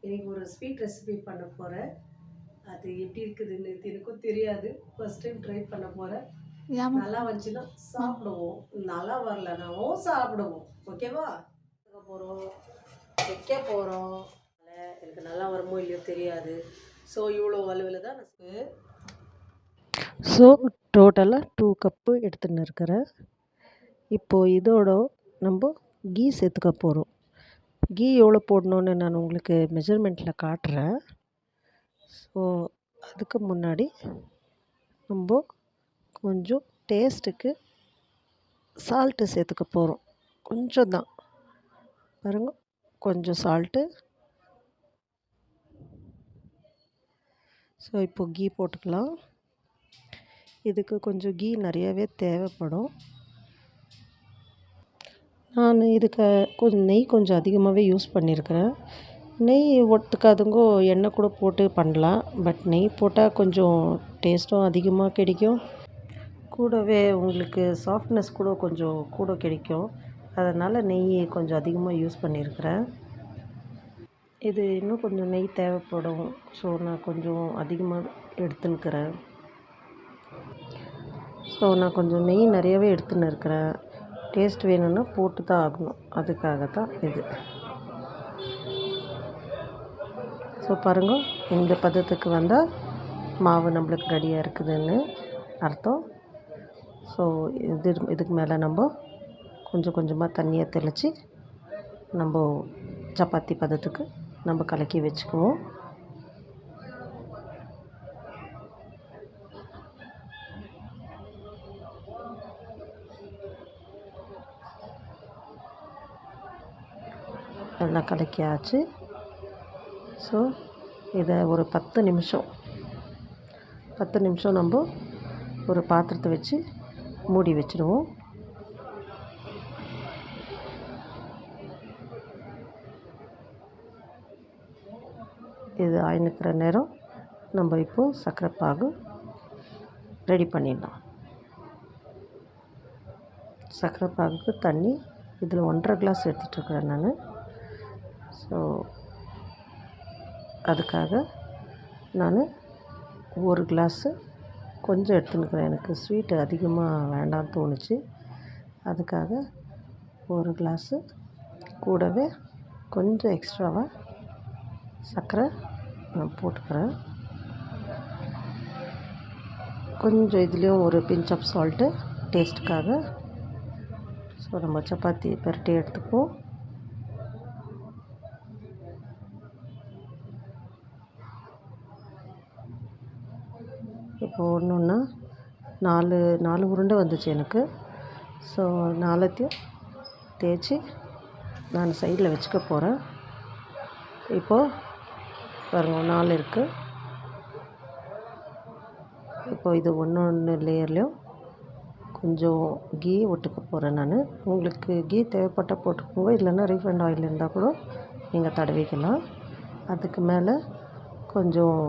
இன்றைக்கி ஒரு sweet recipe பண்ண போகிறேன். அது எப்படி இருக்குதுன்னு எனக்கும் தெரியாது. ஃபஸ்ட் டைம் ட்ரை பண்ண போகிறேன். ஏம்மா? நல்லா வந்துச்சுன்னா சாப்பிடுவோம், நல்லா வரலனாவும் சாப்பிடுவோம். ஓகேவா? போகிறோம், வைக்க போகிறோம். எனக்கு நல்லா வருமோ இல்லையோ தெரியாது. ஸோ இவ்வளோ அளவில் தான் நான் ஸோ டோட்டலாக 2 கப்பு எடுத்துன்னு இருக்கிறேன். இப்போது இதோட நம்ம கீ சேர்த்துக்க போகிறோம். கீ எவ்வளோ போடணுன்னு நான் உங்களுக்கு மெஷர்மெண்ட்டில் காட்டுறேன். ஸோ அதுக்கு முன்னாடி நம்ம கொஞ்சம் டேஸ்ட்டுக்கு சால்ட்டு சேர்த்துக்க போகிறோம். கொஞ்சம் தான் பாருங்க, கொஞ்சம் சால்ட்டு. ஸோ இப்போது கீ போட்டுக்கலாம். இதுக்கு கொஞ்சம் கீ நிறையவே தேவைப்படும். நான் இதுக்கு கொஞ்சம் நெய் கொஞ்சம் அதிகமாகவே யூஸ் பண்ணியிருக்கிறேன். நெய் ஒத்துக்காதவங்க எண்ணெய் கூட போட்டு பண்ணலாம். பட் நெய் போட்டால் கொஞ்சம் டேஸ்ட்டும் அதிகமாக கிடைக்கும். கூடவே உங்களுக்கு சாஃப்ட்னஸ் கூட கொஞ்சம் கூட கிடைக்கும். அதனால் நெய் கொஞ்சம் அதிகமாக யூஸ் பண்ணியிருக்கிறேன். இது இன்னும் கொஞ்சம் நெய் தேவைப்படும். ஸோ நான் கொஞ்சம் அதிகமாக எடுத்துன்னுக்கிறேன். ஸோ நான் கொஞ்சம் நெய் நிறையவே எடுத்துன்னு இருக்கிறேன். டேஸ்ட் வேணும்னா போட்டு தான் ஆகணும். அதுக்காக தான் இது. ஸோ பாருங்கள், இந்த பதத்துக்கு வந்தால் மாவு நம்மளுக்கு ரெடியாக இருக்குதுன்னு அர்த்தம். ஸோ இதுக்கு மேலே நம்ம கொஞ்சம் கொஞ்சமாக தண்ணியை தெளித்து நம்ம சப்பாத்தி பதத்துக்கு நம்ம கலக்கி வச்சுக்குவோம். நல்லா கலக்கியாச்சு. ஸோ இதை ஒரு 10 நிமிஷம் நம்ம ஒரு பாத்திரத்தை வச்சு மூடி வச்சுடுவோம். இது ஆயினுக்கிற நேரம் நம்ம இப்போது சர்க்கரை பாகு ரெடி பண்ணிடலாம். சர்க்கரை பாகுக்கு தண்ணி இதில் 1.5 கிளாஸ் எடுத்துகிட்ருக்கிறேன் நான். ஸோ அதுக்காக நான் 1 கிளாஸு கொஞ்சம் எடுத்துன்னுக்கிறேன். எனக்கு ஸ்வீட்டு அதிகமாக வேண்டாம்னு தோணுச்சு. அதுக்காக 1 கிளாஸு கூடவே கொஞ்சம் எக்ஸ்ட்ராவாக சர்க்கரை நான் போட்டுக்கிறேன். கொஞ்சம் இதுலேயும் ஒரு பிஞ்ச் ஆஃப் சால்ட்டு டேஸ்ட்டுக்காக. ஸோ நம்ம சப்பாத்தி பெரட்டி எடுத்துக்குவோம். இப்போ ஒன்று ஒன்றா 4 உருண்டை வந்துச்சு எனக்கு. ஸோ 4த்தையும் தேய்ச்சி நான் சைடில் வச்சுக்க போகிறேன். இப்போது பாருங்கள், 4 இருக்குது. இப்போ இது ஒன்று லேயர்லேயும் கொஞ்சம் கீ ஒட்டுக்க போகிறேன் நான். உங்களுக்கு கீ தேவைப்பட்டால் போட்டுக்கோங்க, இல்லைன்னா ரீஃபைண்ட் ஆயில் இருந்தால் கூட நீங்கள் தடவிக்கலாம். அதுக்கு மேலே கொஞ்சம்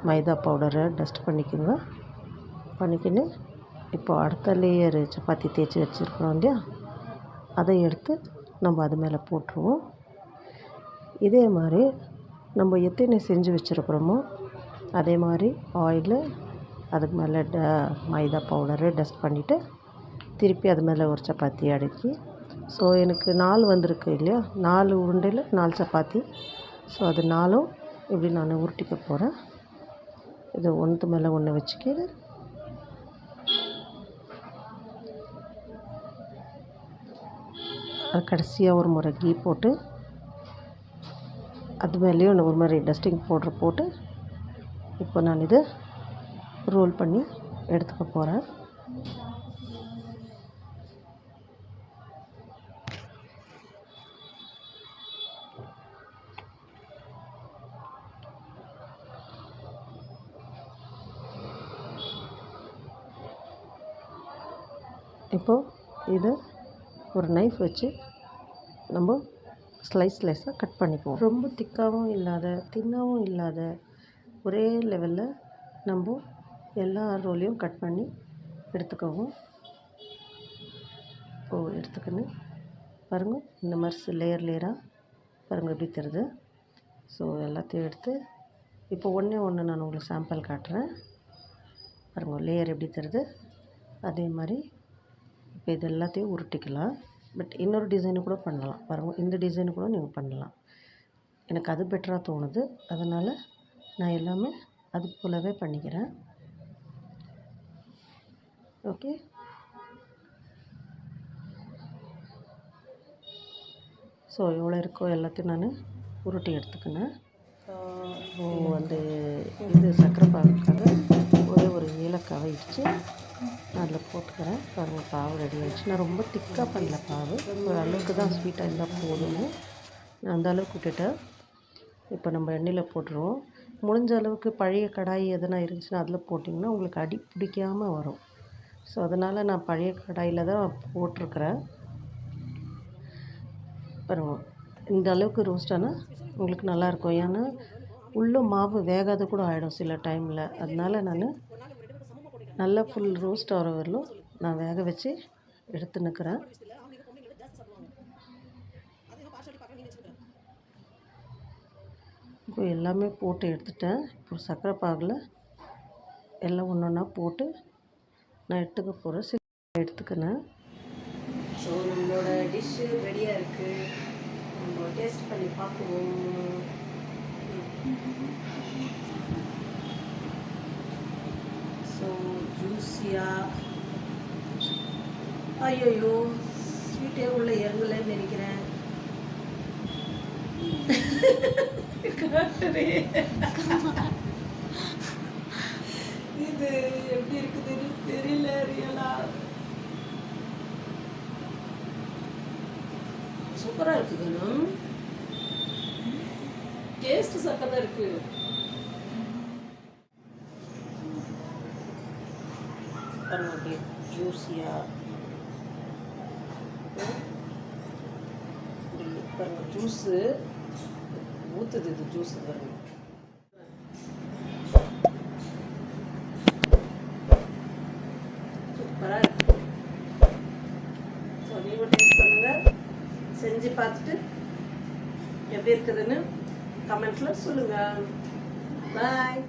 மைதா பவுடரை டஸ்ட் பண்ணிக்கின்னு இப்போ அடுத்த லேயர் சப்பாத்தி தேய்ச்சி வச்சுருக்குறோம் இல்லையா, அதை எடுத்து நம்ம அது மேலே போட்டுருவோம். இதே மாதிரி நம்ம எத்தனை செஞ்சு வச்சுருக்குறோமோ அதே மாதிரி ஆயிலு அதுக்கு மேலே மைதா பவுடரு டஸ்ட் பண்ணிவிட்டு திருப்பி அது மேலே ஒரு சப்பாத்தி அடுக்கி. ஸோ எனக்கு 4 வந்திருக்கு இல்லையா, 4 உருண்டையில் 4 சப்பாத்தி. ஸோ அது 4ம் இப்படி நான் உருட்டிக்க போகிறேன். இது ஒன்று மேலே ஒன்று வச்சுக்கிது. அது கடைசியாக ஒரு முறை கீ போட்டு அது மேலேயும் ஒரு மாதிரி டஸ்டிங் பவுட்ரு போட்டு இப்போ நான் இதை ரோல் பண்ணி எடுத்துக்க போகிறேன். இப்போது இதை ஒரு நைஃப் வச்சு நம்ம ஸ்லைஸாக கட் பண்ணிக்குவோம். ரொம்ப திக்காகவும் இல்லாத தின்னாகவும் இல்லாத ஒரே லெவலில் நம்ம எல்லா ரோலையும் கட் பண்ணி எடுத்துக்கவும். எடுத்துக்கின்னு பாருங்கள், இந்த மாதிரி லேயராக பாருங்கள் எப்படி தருது. ஸோ எல்லாத்தையும் எடுத்து இப்போ ஒன்றே ஒன்று நான் உங்களுக்கு சாம்பிள் காட்டுறேன் பாருங்கள். லேயர் எப்படி தருது அதே மாதிரி இப்போ இது எல்லாத்தையும் உருட்டிக்கலாம். பட் இன்னொரு டிசைனு கூட பண்ணலாம் பாருங்கள். இந்த டிசைனு கூட நீங்கள் பண்ணலாம். எனக்கு அது பெட்டராக தோணுது. அதனால் நான் எல்லாமே அது போலவே பண்ணிக்கிறேன். ஓகே. ஸோ எவ்வளோ இருக்கோ எல்லாத்தையும் நான் உருட்டி எடுத்துக்கினேன். அந்த இது சர்க்கரை பாகுக்காக ஒரே ஒரு ஏலக்காவை இடித்து நான் அதில் போட்டுக்கிறேன். பாருங்கள் பாவு ரெடி ஆகிடுச்சு. நான் ரொம்ப திக்காக பண்ணல பாவு, ஒரு அளவுக்கு தான் ஸ்வீட்டாக இருந்தால் போதும்னு நான் அந்த அளவுக்கு விட்டுட்டேன். இப்போ நம்ம எண்ணெயில் போட்டுருவோம். முடிஞ்ச அளவுக்கு பழைய கடாய் எதனா இருந்துச்சுன்னா அதில் போட்டிங்கன்னா உங்களுக்கு அடி பிடிக்காமல் வரும். ஸோ அதனால் நான் பழைய கடாயில் தான் போட்டிருக்கிறேன். பாருங்கள் இந்த அளவுக்கு ரோஸ்ட் ஆனால் உங்களுக்கு நல்லாயிருக்கும். ஏன்னா உள்ளே மாவு வேகாத கூட ஆகிடும் சில டைமில். அதனால் நான் நல்லா ஃபுல் ரோஸ்ட் ஆகிற வரலும் நான் வேக வச்சு எடுத்துன்னுக்கிறேன். இப்போ எல்லாமே போட்டு எடுத்துட்டேன். இப்போ சர்க்கரை பாகில் எல்லாம் ஒன்று ஒன்றா போட்டு நான் எடுத்துக்க போகிறேன். எடுத்துக்கினேன். ஸோ நம்மளோட டிஷ்ஷு ரெடியாக இருக்குது. நம்ம டேஸ்ட் பண்ணி பார்க்குவோம். ஸோ ஜூஸியாக, ஐயோ ஸ்வீட்டே உள்ளே இறங்கலைன்னு நினைக்கிறேன். இது எப்படி இருக்குதுன்னு தெரியல. ரியலா சூப்பராக இருக்குதுண்ணா. டேஸ்ட்டு சக்கரை இருக்குது. அப்படியே ஜூஸியாக பாருங்கள். ஜூஸு ஊற்றுது. இது ஜூஸு பாருங்கள். சூப்பராக இருக்குது. ஸோ நீங்களும் டேஸ்ட் பண்ணுங்கள். செஞ்சு பார்த்துட்டு எப்படி இருக்குதுன்னு கமெண்ட்டில் சொல்லுங்கள். பாய்.